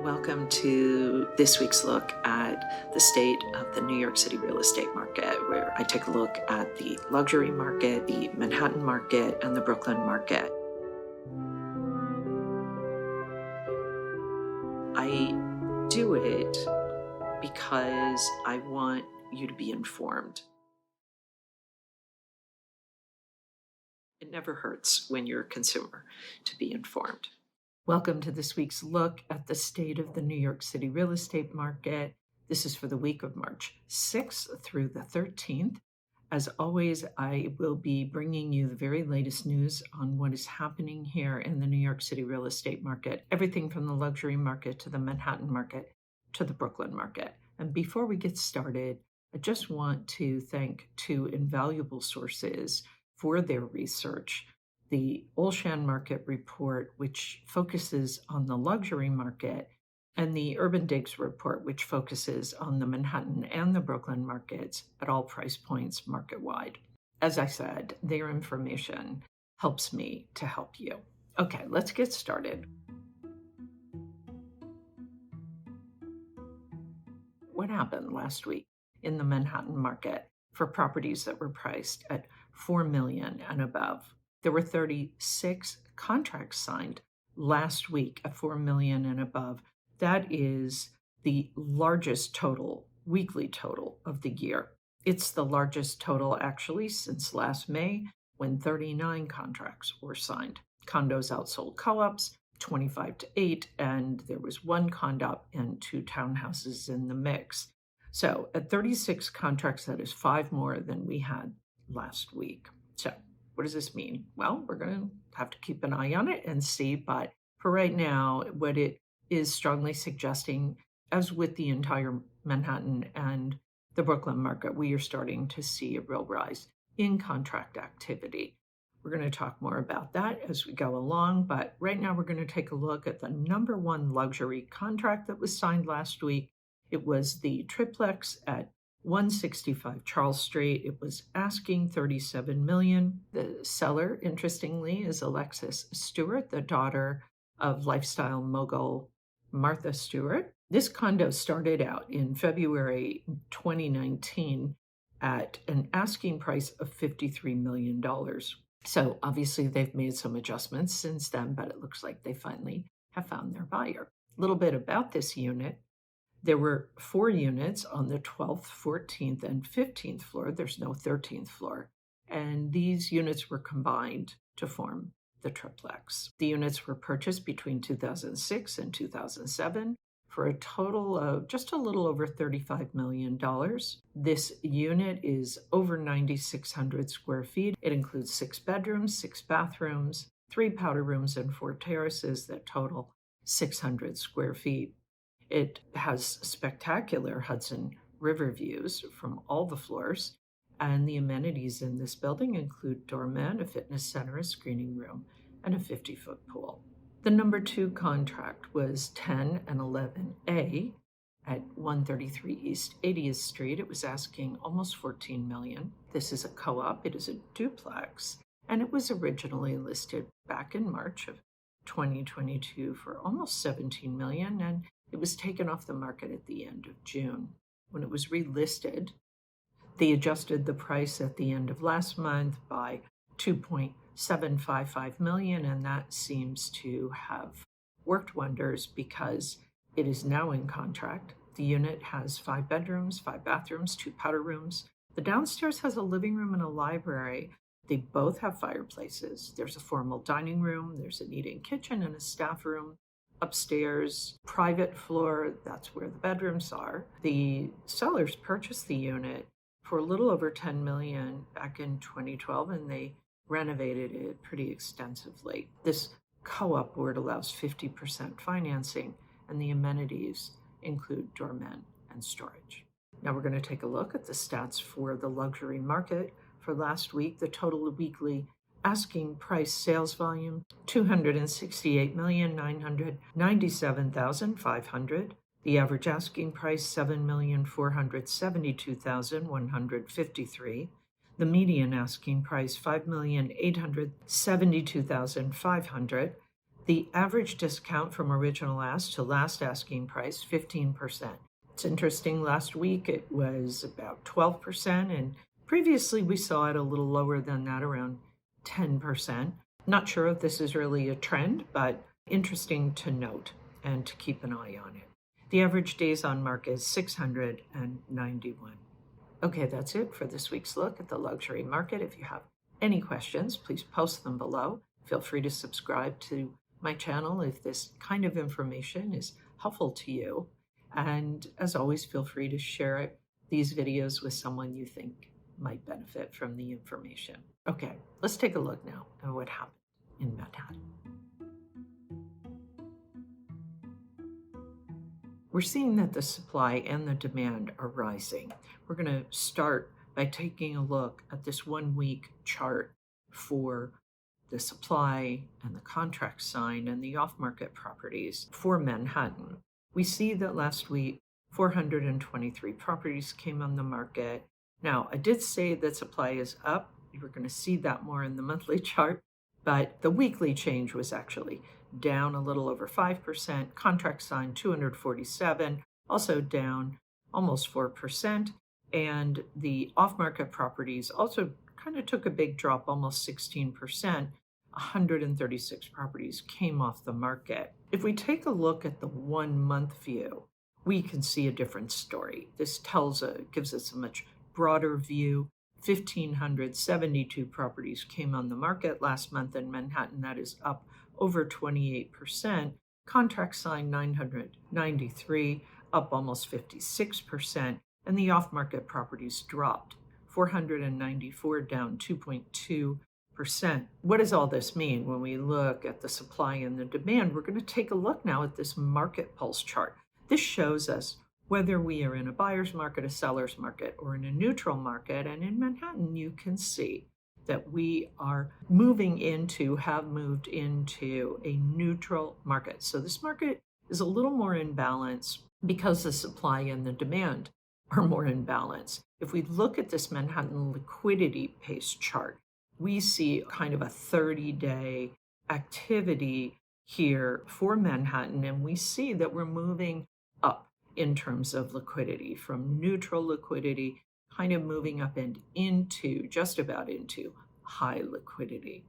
Welcome to this week's look at the state of the New York City real estate market, where I take a look at the luxury market, the Manhattan market, and the Brooklyn market. I do it because I want you to be informed. It never hurts when you're a consumer to be informed. Welcome to this week's look at the state of the New York City real estate market. This is for the week of March 6th through the 13th. As always, I will be bringing you the very latest news on what is happening here in the New York City real estate market, everything from the luxury market to the Manhattan market to the Brooklyn market. And before we get started, I just want to thank two invaluable sources for their research. The Olshan Market Report, which focuses on the luxury market, and the Urban Digs Report, which focuses on the Manhattan and the Brooklyn markets at all price points market-wide. As I said, their information helps me to help you. Okay, let's get started. What happened last week in the Manhattan market for properties that were priced at $4 million and above? There were 36 contracts signed last week at $4 million and above. That is the largest total, weekly total of the year. It's the largest total actually since last May, when 39 contracts were signed. Condos outsold co-ops 25-8, and there was one condop and two townhouses in the mix. So at 36 contracts, that is 5 more than we had last week. So what does this mean? Well, we're going to have to keep an eye on it and see. But for right now, what it is strongly suggesting, as with the entire Manhattan and the Brooklyn market, we are starting to see a real rise in contract activity. We're going to talk more about that as we go along. But right now, we're going to take a look at the number one luxury contract that was signed last week. It was the TRIPLEX at 165 Charles Street. It was asking $37 million. The seller, interestingly, is Alexis Stewart, the daughter of lifestyle mogul Martha Stewart. This condo started out in February 2019 at an asking price of $53 million. So obviously they've made some adjustments since then, but it looks like they finally have found their buyer. A little bit about this unit. There were 4 units on the 12th, 14th, and 15th floor. There's no 13th floor. And these units were combined to form the triplex. The units were purchased between 2006 and 2007 for a total of just a little over $35 million. This unit is over 9,600 square feet. It includes 6 bedrooms, 6 bathrooms, 3 powder rooms, and 4 terraces that total 600 square feet. It has spectacular Hudson River views from all the floors, and the amenities in this building include doorman, a fitness center, a screening room, and a 50-foot pool. The number 2 contract was 10 and 11A at 133 East 80th Street. It was asking almost $14 million. This is a co-op. It is a duplex, and it was originally listed back in March of 2022 for almost $17 million, and it was taken off the market at the end of June. When it was relisted, they adjusted the price at the end of last month by $2.755 million, and that seems to have worked wonders because it is now in contract. The unit has 5 bedrooms, 5 bathrooms, 2 powder rooms. The downstairs has a living room and a library. They both have fireplaces. There's a formal dining room, there's an eat-in kitchen and a staff room. Upstairs, private floor, that's where the bedrooms are. The sellers purchased the unit for a little over $10 million back in 2012, and they renovated it pretty extensively. This co-op board allows 50% financing, and the amenities include doormen and storage. Now we're going to take a look at the stats for the luxury market. For last week, the total weekly asking price sales volume, 268,997,500. The average asking price, 7,472,153. The median asking price, $5,872,500. The average discount from original ask to last asking price, 15%. It's interesting, last week it was about 12%, and previously we saw it a little lower than that, around 10%. Not sure if this is really a trend, but interesting to note and to keep an eye on it. The average days on market is 691. Okay, that's it for this week's look at the luxury market. If you have any questions, please post them below. Feel free to subscribe to my channel if this kind of information is helpful to you. And as always, feel free to share these videos with someone you think might benefit from the information. Okay, let's take a look now at what happened in Manhattan. We're seeing that the supply and the demand are rising. We're going to start by taking a look at this 1 week chart for the supply and the contract signed and the off-market properties for Manhattan. We see that last week, 423 properties came on the market. Now, I did say that supply is up. We're going to see that more in the monthly chart, but the weekly change was actually down a little over 5%. Contract signed 247, also down almost 4%. And the off-market properties also kind of took a big drop, almost 16%. 136 properties came off the market. If we take a look at the 1 month view, we can see a different story. This gives us a much broader view. 1,572 properties came on the market last month in Manhattan. That is up over 28%. Contract signed 993, up almost 56%. And the off-market properties dropped 494, down 2.2%. What does all this mean? When we look at the supply and the demand, we're going to take a look now at this market pulse chart. This shows us whether we are in a buyer's market, a seller's market, or in a neutral market. And in Manhattan, you can see that we have moved into a neutral market. So this market is a little more in balance because the supply and the demand are more in balance. If we look at this Manhattan liquidity pace chart, we see kind of a 30-day activity here for Manhattan, and we see that we're moving up in terms of liquidity, from neutral liquidity, kind of moving up and just about into high liquidity.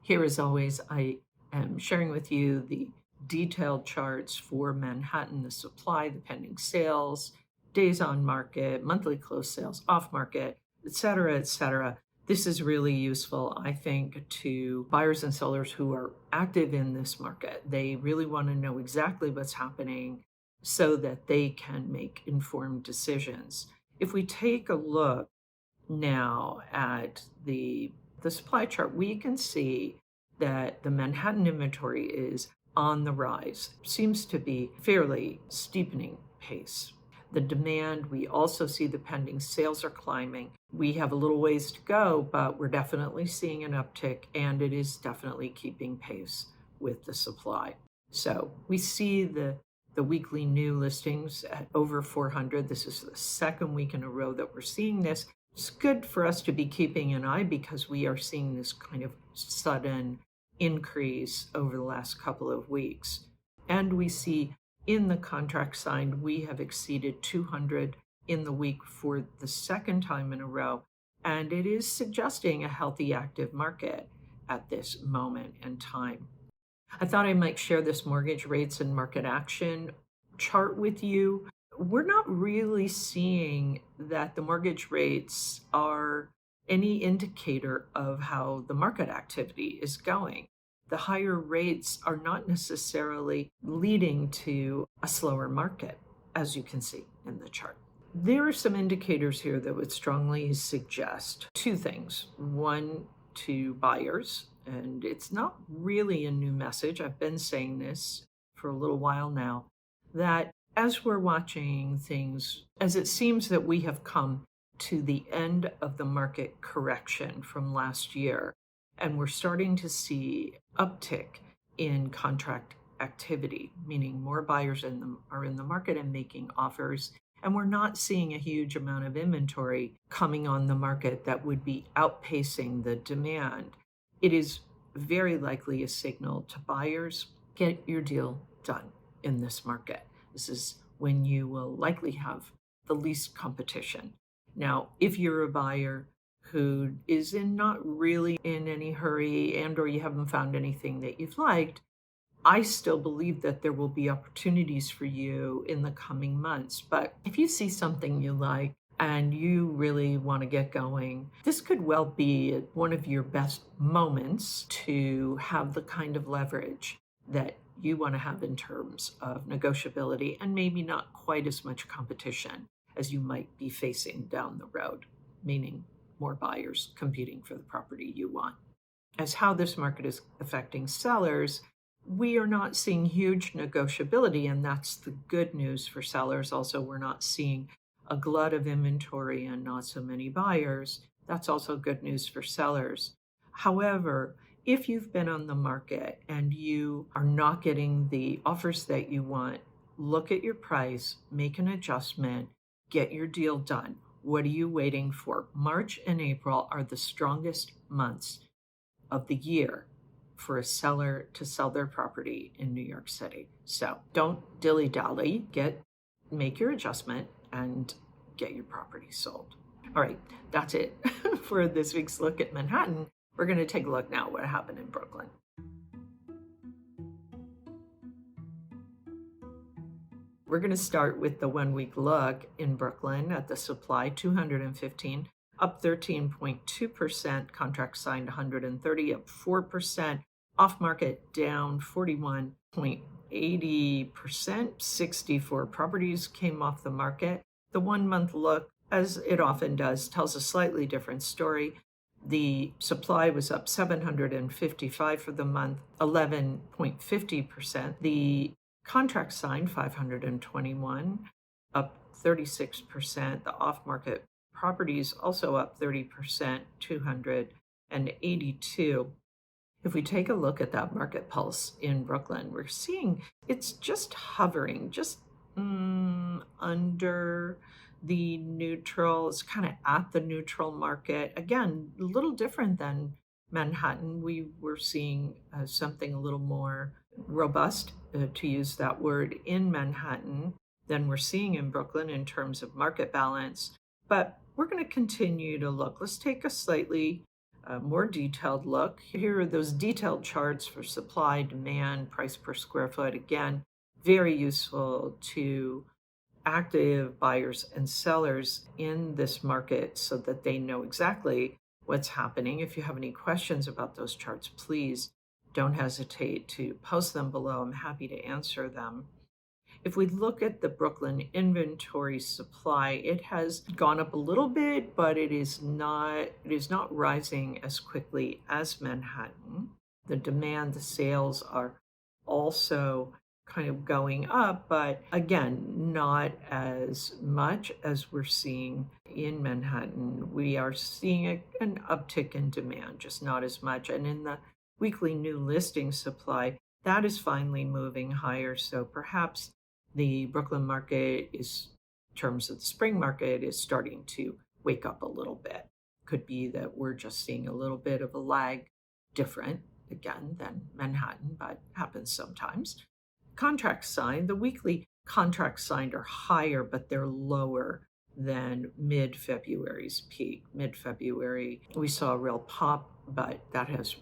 Here, as always, I am sharing with you the detailed charts for Manhattan, the supply, the pending sales, days on market, monthly closed sales, off market, et cetera, et cetera. This is really useful, I think, to buyers and sellers who are active in this market. They really want to know exactly what's happening so that they can make informed decisions. If we take a look now at the supply chart, we can see that the Manhattan inventory is on the rise. Seems to be fairly steepening pace. The demand, we also see the pending sales are climbing. We have a little ways to go, but we're definitely seeing an uptick, and it is definitely keeping pace with the supply. So we see the weekly new listings at over 400. This is the second week in a row that we're seeing this. It's good for us to be keeping an eye because we are seeing this kind of sudden increase over the last couple of weeks. And we see in the contract signed, we have exceeded 200 in the week for the second time in a row. And it is suggesting a healthy, active market at this moment in time. I thought I might share this mortgage rates and market action chart with you. We're not really seeing that the mortgage rates are any indicator of how the market activity is going. The higher rates are not necessarily leading to a slower market, as you can see in the chart. There are some indicators here that would strongly suggest two things. One, to buyers, and it's not really a new message. I've been saying this for a little while now, that as we're watching things, as it seems that we have come to the end of the market correction from last year, and we're starting to see uptick in contract activity, meaning more buyers are in the market and making offers. And we're not seeing a huge amount of inventory coming on the market that would be outpacing the demand. It is very likely a signal to buyers: get your deal done in this market. This is when you will likely have the least competition. Now, if you're a buyer who is not really in any hurry and or you haven't found anything that you've liked, I still believe that there will be opportunities for you in the coming months. But if you see something you like and you really want to get going, this could well be one of your best moments to have the kind of leverage that you want to have in terms of negotiability and maybe not quite as much competition as you might be facing down the road, meaning more buyers competing for the property you want. As how this market is affecting sellers, we are not seeing huge negotiability, and that's the good news for sellers. Also, we're not seeing a glut of inventory and not so many buyers. That's also good news for sellers. However, if you've been on the market and you are not getting the offers that you want, look at your price, make an adjustment, get your deal done. What are you waiting for? March and April are the strongest months of the year for a seller to sell their property in New York City. So don't dilly-dally, make your adjustment and get your property sold. All right, that's it for this week's look at Manhattan. We're going to take a look now at what happened in Brooklyn. We're going to start with the 1 week look in Brooklyn at the supply, 215, up 13.2%, contracts signed 130, up 4%, off market down 41.80%, 64 properties came off the market. The 1 month look, as it often does, tells a slightly different story. The supply was up 755 for the month, 11.50%. The contract signed 521, up 36%. The off-market properties also up 30%, 282. If we take a look at that market pulse in Brooklyn, we're seeing it's just hovering, just under the neutral. It's kind of at the neutral market. Again, a little different than Manhattan. We were seeing something a little more robust, to use that word, in Manhattan than we're seeing in Brooklyn in terms of market balance. But we're going to continue to look. Let's take a slightly more detailed look. Here are those detailed charts for supply, demand, price per square foot. Again, very useful to active buyers and sellers in this market so that they know exactly what's happening. If you have any questions about those charts, please don't hesitate to post them below. I'm happy to answer them. If we look at the Brooklyn inventory supply, it has gone up a little bit, but it is not rising as quickly as Manhattan. The demand, the sales are also kind of going up, but again, not as much as we're seeing in Manhattan. We are seeing an uptick in demand, just not as much. And in the weekly new listing supply, that is finally moving higher. So perhaps the Brooklyn market is, in terms of the spring market, is starting to wake up a little bit. Could be that we're just seeing a little bit of a lag, different again than Manhattan, but happens sometimes. Contracts signed, the weekly contracts signed are higher, but they're lower than mid-February's peak. Mid-February, we saw a real pop, but the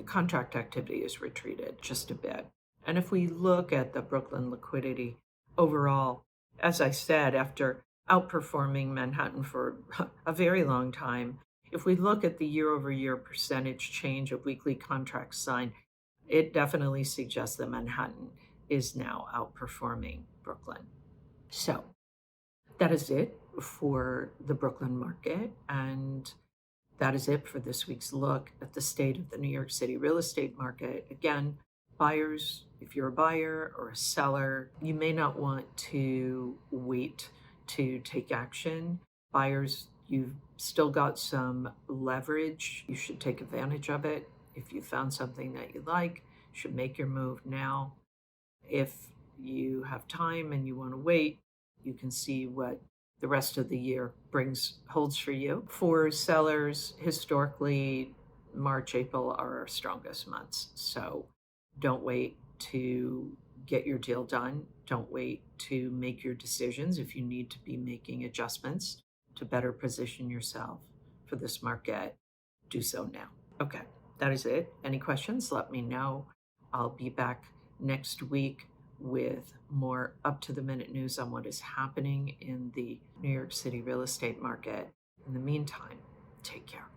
contract activity has retreated just a bit. And if we look at the Brooklyn liquidity overall, as I said, after outperforming Manhattan for a very long time, if we look at the year-over-year percentage change of weekly contracts signed, it definitely suggests that Manhattan is now outperforming Brooklyn. So that is it for the Brooklyn market, and that is it for this week's look at the state of the New York City real estate market. Again, buyers, if you're a buyer or a seller, you may not want to wait to take action. Buyers, you've still got some leverage. You should take advantage of it. If you found something that you like, you should make your move now. If you have time and you want to wait, you can see what the rest of the year holds for you. For sellers, historically, March, April are our strongest months. So don't wait to get your deal done. Don't wait to make your decisions if you need to be making adjustments to better position yourself for this market. Do so now. Okay, that is it. Any questions? Let me know. I'll be back next week with more up to the minute news on what is happening in the New York City real estate market. In the meantime, take care.